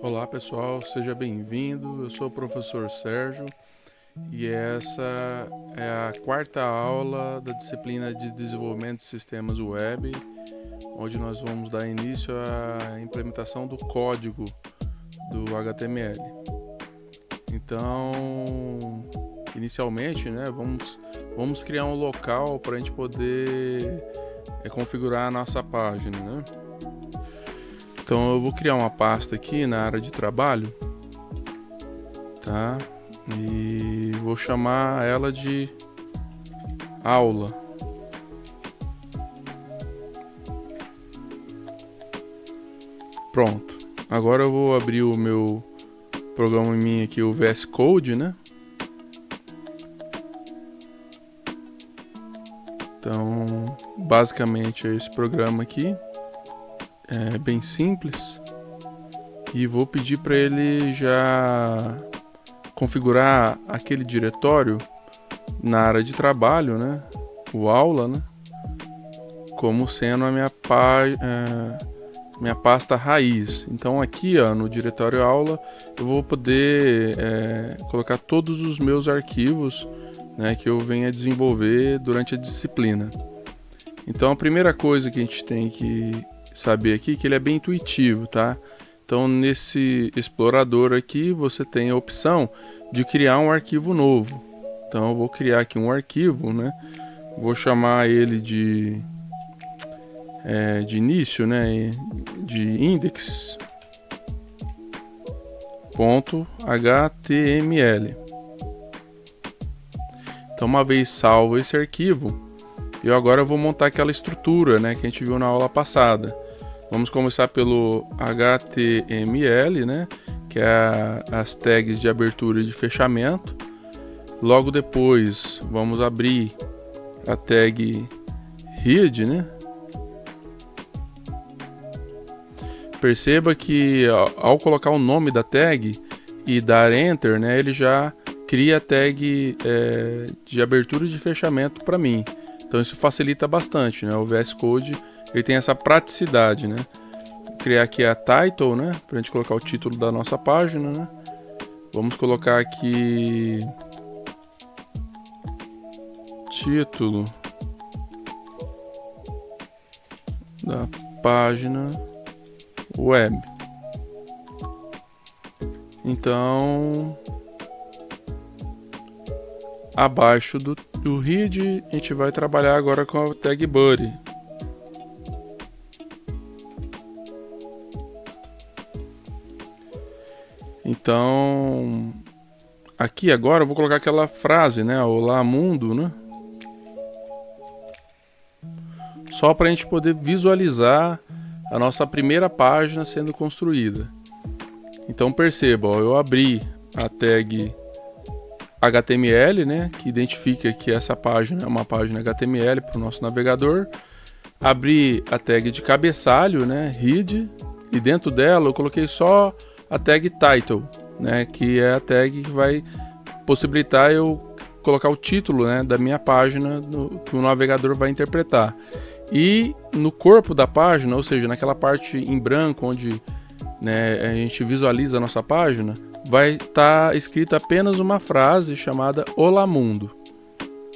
Olá pessoal, seja bem-vindo. Eu sou o professor Sérgio e essa é a quarta aula da disciplina de Desenvolvimento de Sistemas Web, onde nós vamos dar início à implementação do código do HTML. Então, inicialmente, vamos criar um local para a gente poder configurar a nossa página, né? Então eu vou criar uma pasta aqui na área de trabalho, tá? E vou chamar ela de aula. Pronto. Agora eu vou abrir o meu programa aqui, o VS Code, né? Então, basicamente é esse programa aqui. É bem simples. E vou pedir para ele já configurar aquele diretório na área de trabalho, né? O aula, né? Como sendo a minha pasta raiz. Então aqui, ó, no diretório aula, eu vou poder colocar todos os meus arquivos, né, que eu venha desenvolver durante a disciplina. Então a primeira coisa que a gente tem que saber aqui é que ele é bem intuitivo, tá? Então nesse explorador aqui você tem a opção de criar um arquivo novo. Então eu vou criar aqui um arquivo, né? Vou chamar ele de início, né? De index.html. Então uma vez salvo esse arquivo, eu agora vou montar aquela estrutura, né, que a gente viu na aula passada. Vamos começar pelo HTML, né, que é as tags de abertura e de fechamento. Logo depois vamos abrir a tag head, né. Perceba que ao colocar o nome da tag e dar enter, né, ele já cria a tag de abertura e de fechamento para mim. Então isso facilita bastante, né? O VS Code ele tem essa praticidade, né? Vou criar aqui a title, né? Para a gente colocar o título da nossa página, né? Vamos colocar aqui título da página web. Então, abaixo do head, a gente vai trabalhar agora com a tag body. Então, aqui agora eu vou colocar aquela frase, né? Olá mundo, né? Só para a gente poder visualizar a nossa primeira página sendo construída. Então perceba, ó, eu abri a tag HTML, né, que identifica que essa página é uma página HTML para o nosso navegador. Abri a tag de cabeçalho, né, head, e dentro dela eu coloquei só a tag title, né, que é a tag que vai possibilitar eu colocar o título, né, da minha página que o navegador vai interpretar. E no corpo da página, ou seja, naquela parte em branco onde, né, a gente visualiza a nossa página, vai estar escrita apenas uma frase chamada Olá Mundo.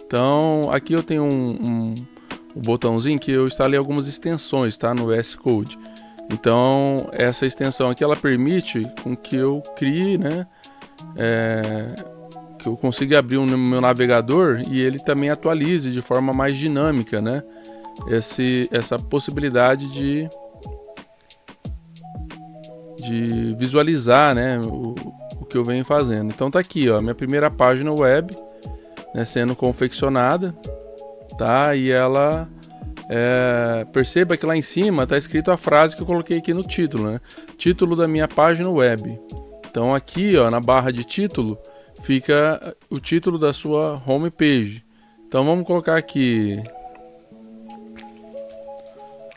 Então aqui eu tenho um botãozinho que eu instalei algumas extensões, tá, no VS Code. Então essa extensão aqui ela permite com que eu crie, né, que eu consiga abrir no meu navegador e ele também atualize de forma mais dinâmica, né, essa possibilidade de visualizar, né, o que eu venho fazendo. Então tá aqui, ó, minha primeira página web, né, sendo confeccionada, tá? E ela perceba que lá em cima tá escrito a frase que eu coloquei aqui no título, né? Título da minha página web. Então aqui, ó, na barra de título fica o título da sua homepage. Então vamos colocar aqui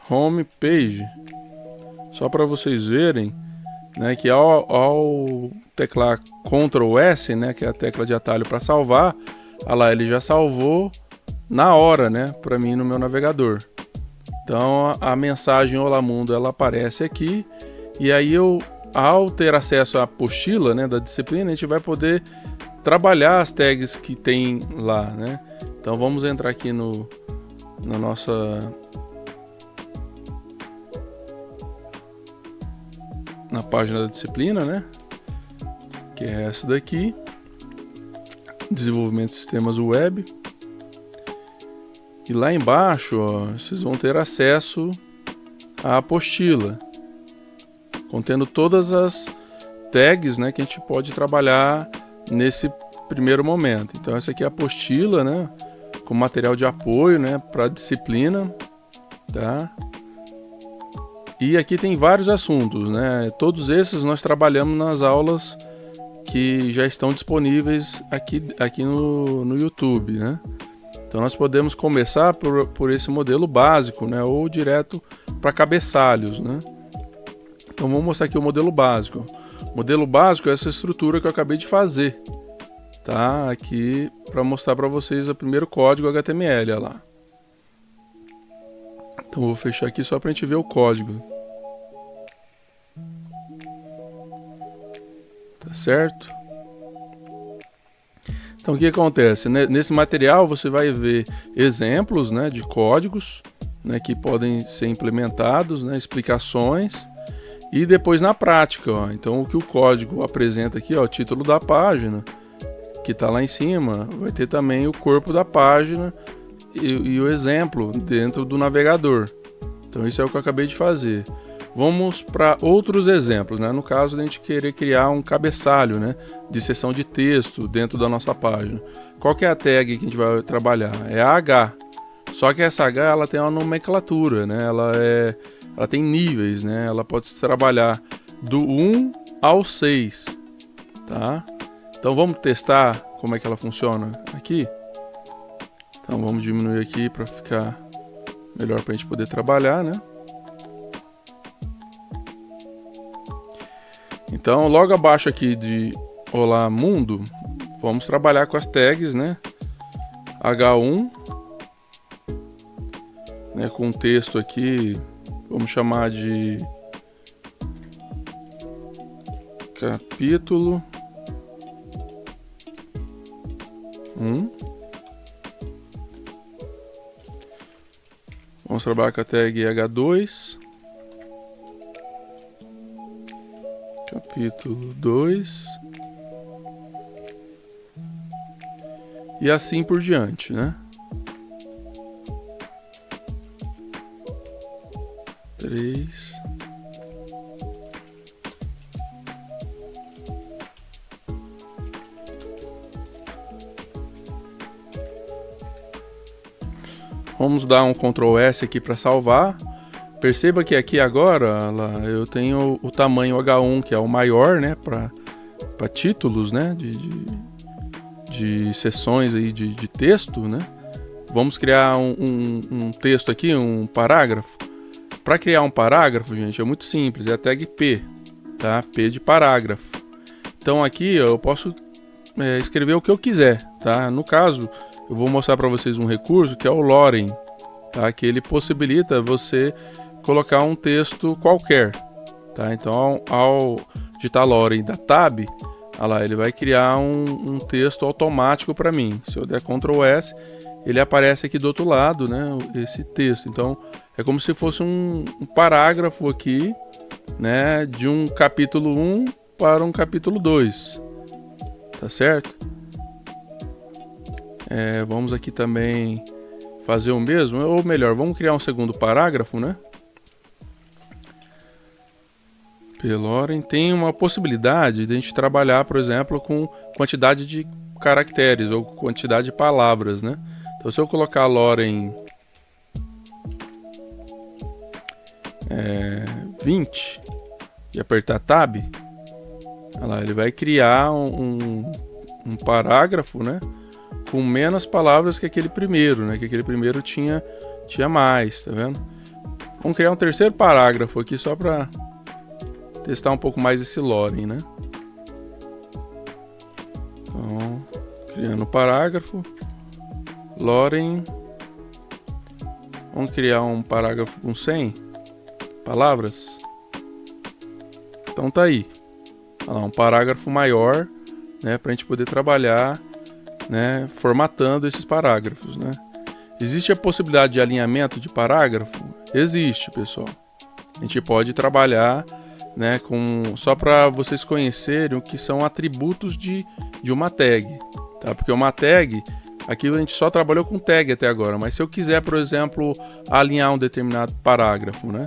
homepage, só para vocês verem, né, que ao teclar Ctrl S, né, que é a tecla de atalho para salvar, olha lá, ele já salvou na hora, né, para mim no meu navegador. Então a mensagem Olá Mundo ela aparece aqui e aí eu ao ter acesso à apostila, né, da disciplina, a gente vai poder trabalhar as tags que tem lá, né? Então vamos entrar aqui na nossa na página da disciplina, né? Que é essa daqui, desenvolvimento de sistemas web. E lá embaixo, ó, vocês vão ter acesso à apostila, contendo todas as tags, né, que a gente pode trabalhar nesse primeiro momento. Então essa aqui é a apostila, né, com material de apoio, né, para a disciplina, tá? E aqui tem vários assuntos, né? Todos esses nós trabalhamos nas aulas que já estão disponíveis aqui no YouTube, né? Então nós podemos começar por esse modelo básico, né? Ou direto para cabeçalhos, né? Então vou mostrar aqui o modelo básico. O modelo básico é essa estrutura que eu acabei de fazer, tá? Aqui para mostrar para vocês o primeiro código HTML, olha lá. Então vou fechar aqui só para a gente ver o código. Tá certo? Então o que acontece? Nesse material você vai ver exemplos, né, de códigos, né, que podem ser implementados, né, explicações, e depois na prática, ó. Então o que o código apresenta aqui, ó, o título da página, que está lá em cima, vai ter também o corpo da página e o exemplo dentro do navegador. Então isso é o que eu acabei de fazer. Vamos para outros exemplos, né? No caso de a gente querer criar um cabeçalho, né, de seção de texto dentro da nossa página. Qual que é a tag que a gente vai trabalhar? É a H. Só que essa H ela tem uma nomenclatura, né? Ela tem níveis, né? Ela pode se trabalhar do 1 ao 6, tá? Então vamos testar como é que ela funciona aqui. Então vamos diminuir aqui para ficar melhor para a gente poder trabalhar, né? Então logo abaixo aqui de Olá Mundo, vamos trabalhar com as tags, né? H1, né? Com um texto aqui, vamos chamar de capítulo 1. Vamos trabalhar com a tag H2, capítulo 2, e assim por diante, né? 3. Vamos dar um Ctrl S aqui para salvar. Perceba que aqui agora eu tenho o tamanho H1, que é o maior, né, para títulos, né, de seções aí de texto, né. Vamos criar um texto aqui, um parágrafo. Para criar um parágrafo, gente, é muito simples, é a tag P, tá? P de parágrafo. Então aqui eu posso escrever o que eu quiser, tá? No caso, eu vou mostrar para vocês um recurso que é o Loren, tá? Que ele possibilita você colocar um texto qualquer, tá? Então ao digitar Loren da tab, olha lá, ele vai criar um texto automático para mim. Se eu der Ctrl S, ele aparece aqui do outro lado, né? Esse texto. Então é como se fosse um parágrafo aqui, né? De um capítulo 1 para um capítulo 2, tá certo? Vamos aqui também fazer o mesmo, ou melhor, vamos criar um segundo parágrafo, né? Loren tem uma possibilidade de a gente trabalhar, por exemplo, com quantidade de caracteres ou quantidade de palavras, né? Então, se eu colocar Loren 20 e apertar Tab, olha lá, ele vai criar um parágrafo, né? Com menos palavras que aquele primeiro, né? Que aquele primeiro tinha mais, tá vendo? Vamos criar um terceiro parágrafo aqui só para testar um pouco mais esse Loren, né? Então, criando o parágrafo, Loren, vamos criar um parágrafo com 100 palavras Então tá aí. Olha lá, um parágrafo maior, né, para a gente poder trabalhar, né, formatando esses parágrafos, né. Existe a possibilidade de alinhamento de parágrafo? Existe, pessoal. A gente pode trabalhar, né, só para vocês conhecerem o que são atributos de uma tag, tá? Porque uma tag, aqui a gente só trabalhou com tag até agora, mas se eu quiser, por exemplo, alinhar um determinado parágrafo, né,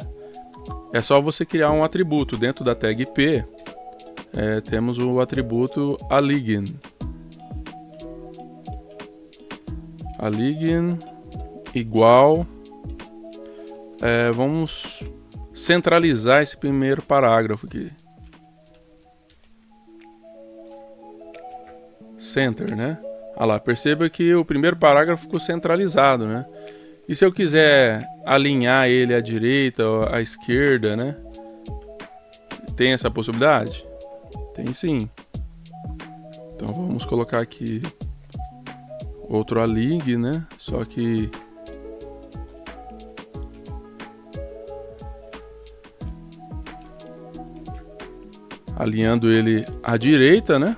é só você criar um atributo dentro da tag P. Temos o atributo align. Align igual, vamos centralizar esse primeiro parágrafo aqui. Center, né? Olha lá, perceba que o primeiro parágrafo ficou centralizado, né? E se eu quiser alinhar ele à direita ou à esquerda, né? Tem essa possibilidade? Tem sim. Então vamos colocar aqui outro align, né? Só que alinhando ele à direita, né?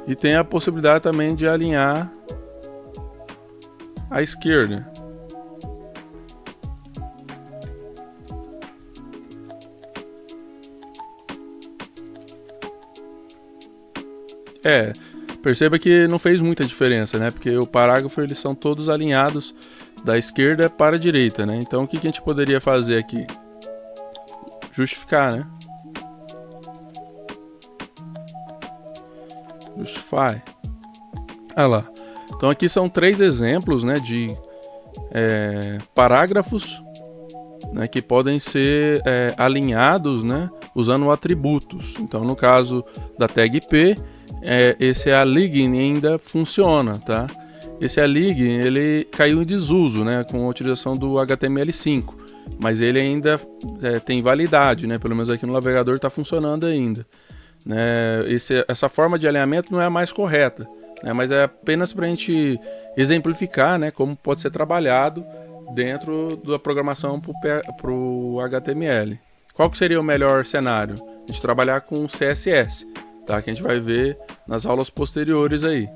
E tem a possibilidade também de alinhar à esquerda. Perceba que não fez muita diferença, né? Porque o parágrafo, eles são todos alinhados da esquerda para a direita, né? Então o que a gente poderia fazer aqui? Justificar, né? Justify. Olha lá. Então aqui são 3 exemplos, né, de parágrafos, né, que podem ser alinhados, né, usando atributos. Então no caso da tag P, esse align ainda funciona, tá? Esse align, ele caiu em desuso, né, com a utilização do HTML5, mas ele ainda tem validade, né? Pelo menos aqui no navegador está funcionando ainda. Né? Essa forma de alinhamento não é a mais correta, né? Mas é apenas para a gente exemplificar, né, como pode ser trabalhado dentro da programação para o HTML. Qual que seria o melhor cenário? A gente trabalhar com CSS, tá? Que a gente vai ver nas aulas posteriores aí.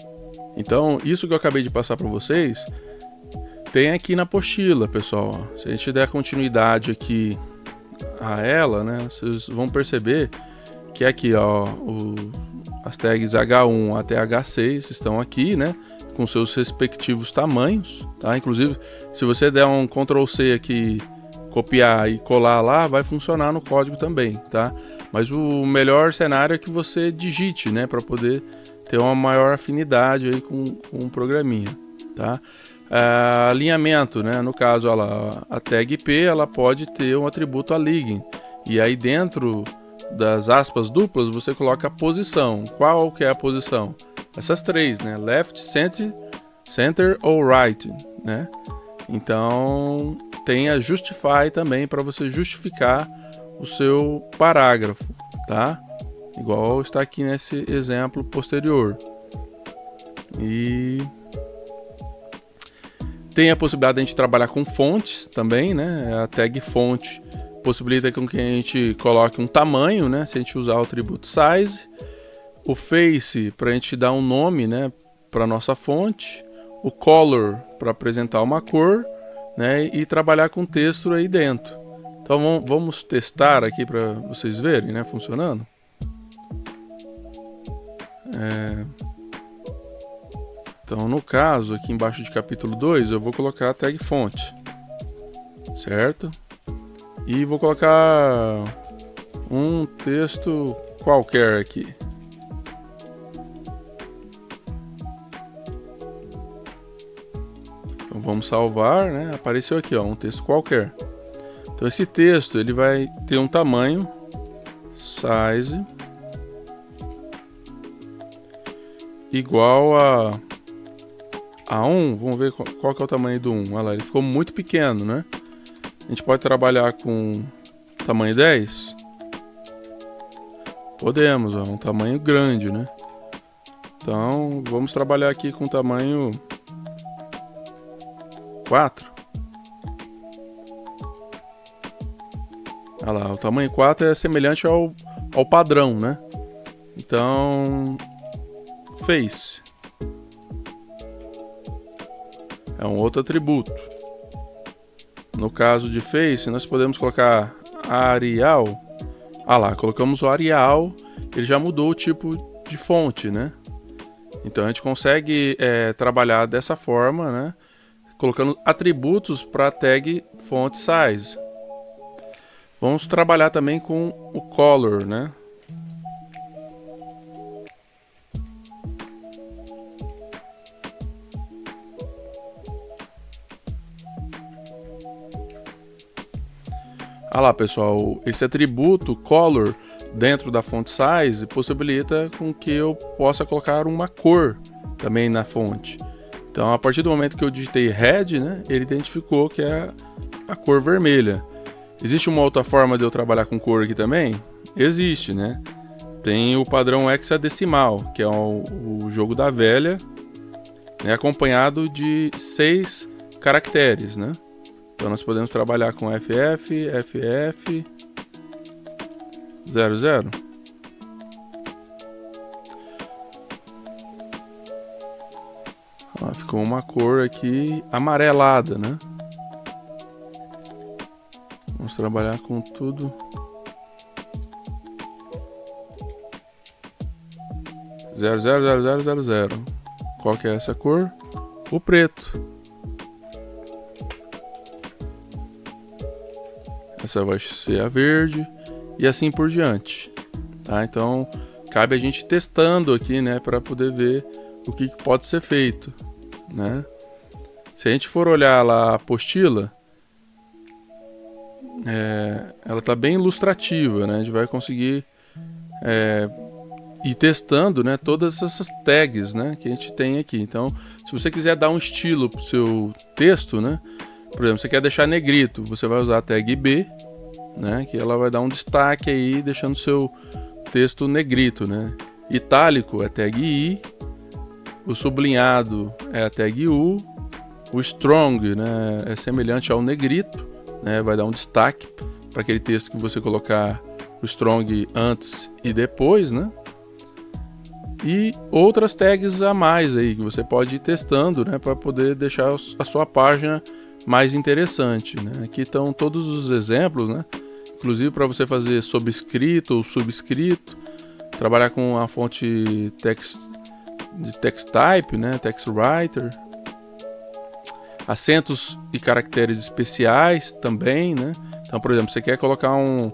Então, isso que eu acabei de passar para vocês, tem aqui na apostila, pessoal. Se a gente der continuidade aqui a ela, né, vocês vão perceber que aqui, ó, as tags H1 até H6 estão aqui, né, com seus respectivos tamanhos, tá? Inclusive, se você der um Ctrl C aqui, copiar e colar lá, vai funcionar no código também, tá? Mas o melhor cenário é que você digite, né, para poder ter uma maior afinidade aí com o programinha, tá? Alinhamento, né? No caso, olha lá, a tag P, ela pode ter um atributo align, e aí dentro das aspas duplas você coloca a posição. Qual que é a posição? Essas 3, né? Left, center ou right, né? Então tem a justify também para você justificar o seu parágrafo, tá? Igual está aqui nesse exemplo posterior. E tem a possibilidade de a gente trabalhar com fontes também, né? A tag fonte possibilita com que a gente coloque um tamanho, né? Se a gente usar o atributo size. O face para a gente dar um nome, né, para nossa fonte. O color para apresentar uma cor, né? E trabalhar com texto aí dentro. Então vamos testar aqui para vocês verem, né, funcionando. Então no caso aqui embaixo de capítulo 2 eu vou colocar a tag fonte, certo? E vou colocar um texto qualquer aqui. Então vamos salvar, né? Apareceu aqui, ó, um texto qualquer. Então esse texto ele vai ter um tamanho size igual a 1. Vamos ver qual que é o tamanho do 1. Olha lá, ele ficou muito pequeno, né? A gente pode trabalhar com tamanho 10? Podemos, ó, um tamanho grande, né? Então, vamos trabalhar aqui com tamanho 4. Olha lá, o tamanho 4 é semelhante ao padrão, né? Então, face é um outro atributo. No caso de face, nós podemos colocar Arial. Ah lá, colocamos o Arial, ele já mudou o tipo de fonte, né? Então a gente consegue trabalhar dessa forma, né? Colocando atributos para a tag font size. Vamos trabalhar também com o color, né? Ah lá, pessoal, esse atributo color dentro da font size possibilita com que eu possa colocar uma cor também na fonte. Então, a partir do momento que eu digitei red, né, ele identificou que é a cor vermelha. Existe uma outra forma de eu trabalhar com cor aqui também? Existe, né? Tem o padrão hexadecimal, que é o jogo da velha, né, acompanhado de 6 caracteres, né? Então nós podemos trabalhar com FF, FF, 00. Ficou uma cor aqui amarelada, né? Vamos trabalhar com tudo. 000000. Qual que é essa cor? O preto. Essa vai ser a verde e assim por diante, tá? Então cabe a gente testando aqui, né, para poder ver o que pode ser feito, né? Se a gente for olhar lá a apostila, ela tá bem ilustrativa, né? A gente vai conseguir ir testando, né, todas essas tags, né, que a gente tem aqui. Então, se você quiser dar um estilo pro seu texto, né? Por exemplo, você quer deixar negrito, você vai usar a tag B, né, que ela vai dar um destaque aí, deixando o seu texto negrito, né. Itálico é tag I, o sublinhado é a tag U, o strong, né, é semelhante ao negrito, né, vai dar um destaque para aquele texto que você colocar o strong antes e depois, né. E outras tags a mais aí que você pode ir testando, né, para poder deixar a sua página mais interessante, né? Aqui estão todos os exemplos, né? Inclusive para você fazer sobrescrito ou subscrito, trabalhar com a fonte text type, né? Text writer, acentos e caracteres especiais também, né? Então, por exemplo, você quer colocar um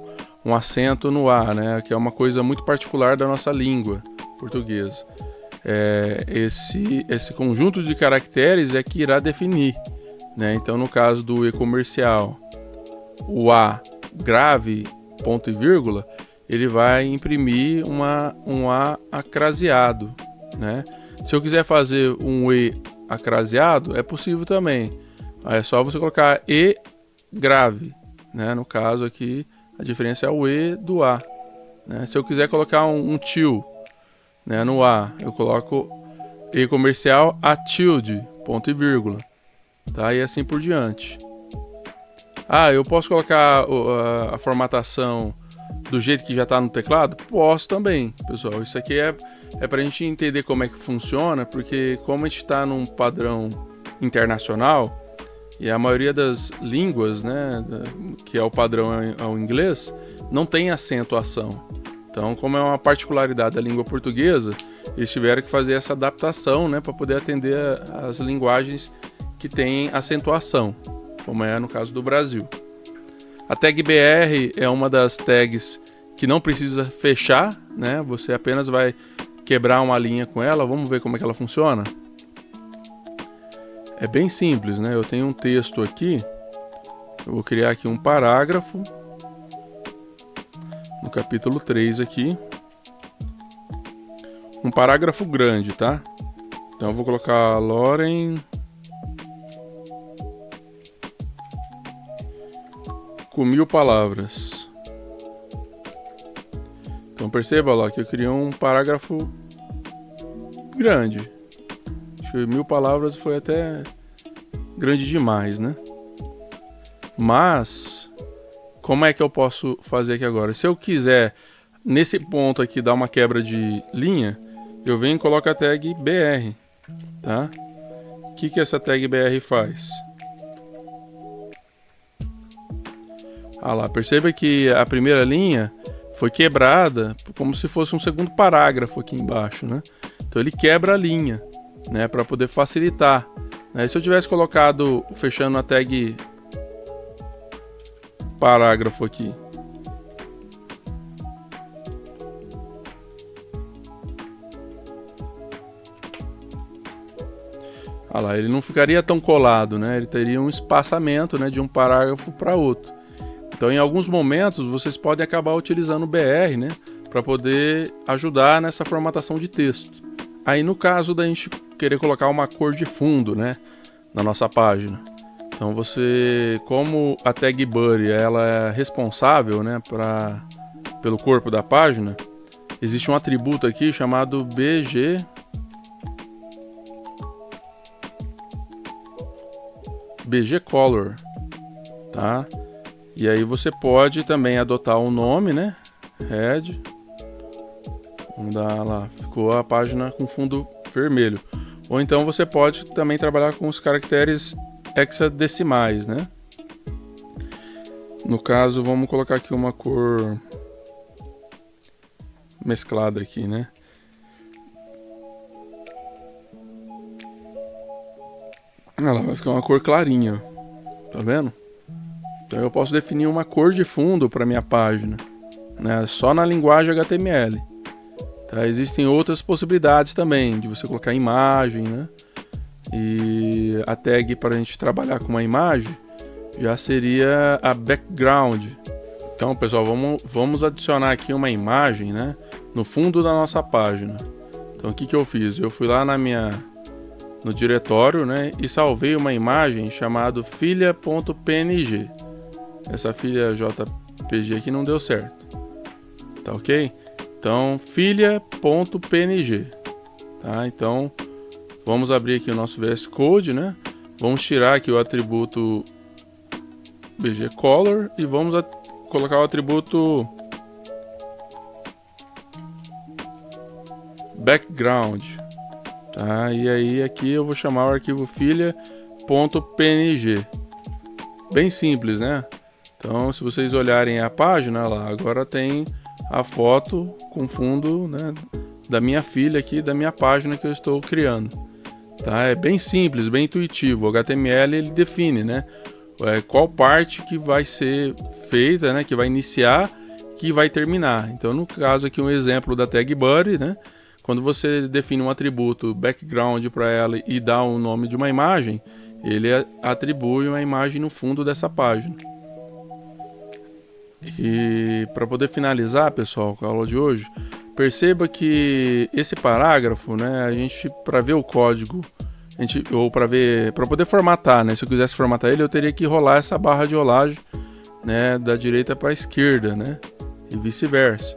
acento no A, né? Que é uma coisa muito particular da nossa língua portuguesa. Esse conjunto de caracteres é que irá definir, né? Então, no caso do e-comercial, o A grave, ponto e vírgula, ele vai imprimir um A acraseado, né? Se eu quiser fazer um E acraseado, é possível também. É só você colocar E grave, né? No caso aqui, a diferença é o E do A, né? Se eu quiser colocar um til, né, no A, eu coloco E comercial A tilde, ponto e vírgula. Tá? E assim por diante. Eu posso colocar a formatação do jeito que já está no teclado? Posso também, pessoal. Isso aqui é para a gente entender como é que funciona, porque como a gente está num padrão internacional, e a maioria das línguas, né, que é o padrão ao inglês, não tem acentuação. Então, como é uma particularidade da língua portuguesa, eles tiveram que fazer essa adaptação, né, para poder atender as linguagens que têm acentuação, como é no caso do Brasil. A tag BR é uma das tags que não precisa fechar, né? Você apenas vai quebrar uma linha com ela. Vamos ver como é que ela funciona? É bem simples, né? Eu tenho um texto aqui, eu vou criar aqui um parágrafo, no capítulo 3 aqui, um parágrafo grande, tá? Então eu vou colocar Loren com 1000 palavras. Então perceba lá que eu criei um parágrafo grande. Acho que 1000 palavras foi até grande demais, né? Mas como é que eu posso fazer aqui agora? Se eu quiser, nesse ponto aqui, dar uma quebra de linha, eu venho e coloco a tag BR, tá? O que essa tag BR faz? Ah lá, perceba que a primeira linha foi quebrada como se fosse um segundo parágrafo aqui embaixo, né? Então ele quebra a linha, né, para poder facilitar. Né? Se eu tivesse colocado, fechando a tag parágrafo aqui, ah lá, ele não ficaria tão colado, né? Ele teria um espaçamento, né, de um parágrafo para outro. Então, em alguns momentos, vocês podem acabar utilizando o BR, né, para poder ajudar nessa formatação de texto. Aí, no caso da gente querer colocar uma cor de fundo, né, na nossa página. Então, você, como a tag Buddy, ela é responsável, né, pelo corpo da página, existe um atributo aqui chamado BG Color, tá? E aí você pode também adotar um nome, né? Head. Vamos dar lá, ficou a página com fundo vermelho. Ou então você pode também trabalhar com os caracteres hexadecimais, né? No caso, vamos colocar aqui uma cor mesclada aqui, né? Ela vai ficar uma cor clarinha, tá vendo? Então eu posso definir uma cor de fundo para minha página, né? Só na linguagem HTML. Tá? Existem outras possibilidades também, de você colocar imagem, né? E a tag para a gente trabalhar com uma imagem já seria a background. Então, pessoal, vamos adicionar aqui uma imagem, né, no fundo da nossa página. Então, o que eu fiz? Eu fui lá no diretório, né, e salvei uma imagem chamada filha.png. Essa filha JPG aqui não deu certo. Tá ok? Então, filha.png. Tá? Então, vamos abrir aqui o nosso VS Code, né? Vamos tirar aqui o atributo BG Color e vamos colocar o atributo Background. Tá? E aí aqui eu vou chamar o arquivo filha.png. Bem simples, né? Então, se vocês olharem a página lá, agora tem a foto com fundo, né, da minha filha aqui, da minha página que eu estou criando. Tá? É bem simples, bem intuitivo. O HTML ele define, né, qual parte que vai ser feita, né, que vai iniciar, que vai terminar. Então, no caso aqui um exemplo da tag Buddy, né, quando você define um atributo background para ela e dá o nome de uma imagem, ele atribui uma imagem no fundo dessa página. E para poder finalizar, pessoal, com a aula de hoje, perceba que esse parágrafo, né, a gente, para ver o código, ou para poder formatar, né, se eu quisesse formatar ele, eu teria que rolar essa barra de rolagem, né, da direita para a esquerda, né, e vice-versa.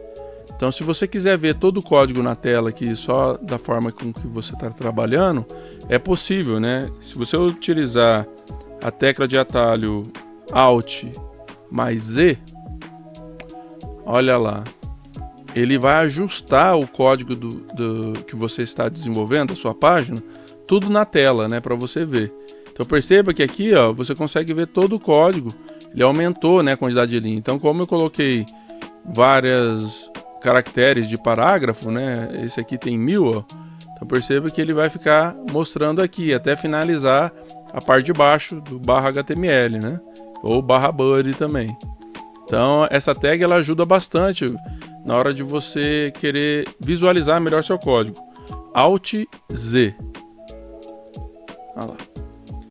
Então, se você quiser ver todo o código na tela aqui, só da forma com que você está trabalhando, é possível, né? Se você utilizar a tecla de atalho Alt mais Z, olha lá, ele vai ajustar o código que você está desenvolvendo, a sua página, tudo na tela, né, para você ver. Então perceba que aqui, ó, você consegue ver todo o código. Ele aumentou, né, a quantidade de linha. Então, como eu coloquei várias caracteres de parágrafo, né, esse aqui tem 1000, ó. Então perceba que ele vai ficar mostrando aqui até finalizar a parte de baixo do /HTML, né, ou /Buddy também. Então essa tag ela ajuda bastante na hora de você querer visualizar melhor seu código. Alt Z. Olha lá.